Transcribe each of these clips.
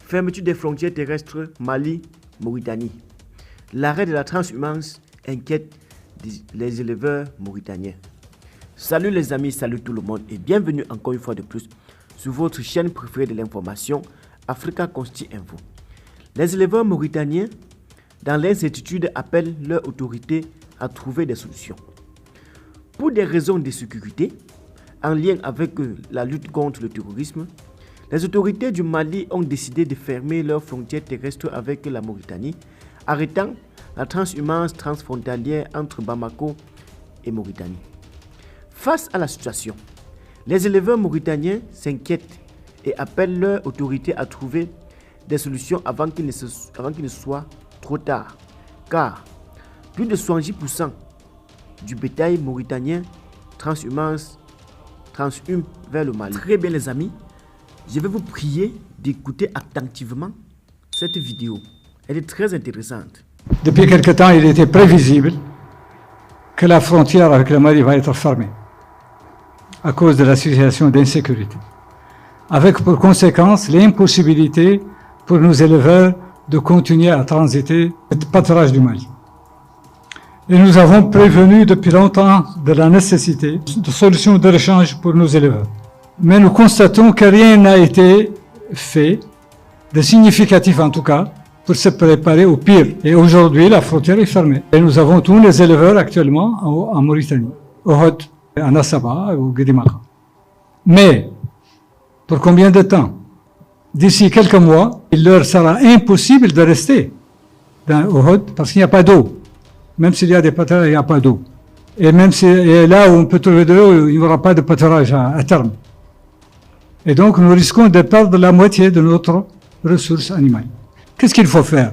Fermeture des frontières terrestres Mali-Mauritanie. L'arrêt de la transhumance inquiète les éleveurs mauritaniens. Salut les amis, salut tout le monde et bienvenue encore une fois de plus sur votre chaîne préférée de l'information Africa Consti Info. Les éleveurs mauritaniens, dans l'incertitude, appellent leur autorité à trouver des solutions. Pour des raisons de sécurité, en lien avec la lutte contre le terrorisme, les autorités du Mali ont décidé de fermer leurs frontières terrestres avec la Mauritanie, arrêtant la transhumance transfrontalière entre Bamako et Mauritanie. Face à la situation, les éleveurs mauritaniens s'inquiètent et appellent leurs autorités à trouver des solutions avant qu'il ne soit trop tard, car plus de 70% du bétail mauritanien transhume vers le Mali. Très bien les amis, je vais vous prier d'écouter attentivement cette vidéo. Elle est très intéressante. Depuis quelque temps, il était prévisible que la frontière avec le Mali va être fermée à cause de la situation d'insécurité, avec pour conséquence l'impossibilité pour nos éleveurs de continuer à transiter le pâturage du Mali. Et nous avons prévenu depuis longtemps de la nécessité de solutions de rechange pour nos éleveurs. Mais nous constatons que rien n'a été fait, de significatif en tout cas, pour se préparer au pire. Et aujourd'hui, la frontière est fermée. Et nous avons tous les éleveurs actuellement en Mauritanie, au Hod, à Nassaba, au Guédimara. Mais, pour combien de temps? D'ici quelques mois, il leur sera impossible de rester au Hod parce qu'il n'y a pas d'eau. Même s'il y a des pâturages, il n'y a pas d'eau. Et même si là où on peut trouver de l'eau, il n'y aura pas de pâturage à terme. Et donc, nous risquons de perdre la moitié de notre ressource animale. Qu'est-ce qu'il faut faire?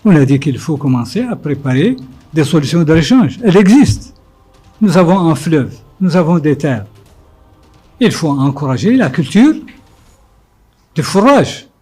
On a dit qu'il faut commencer à préparer des solutions de rechange. Elles existent. Nous avons un fleuve, nous avons des terres. Il faut encourager la culture de fourrage.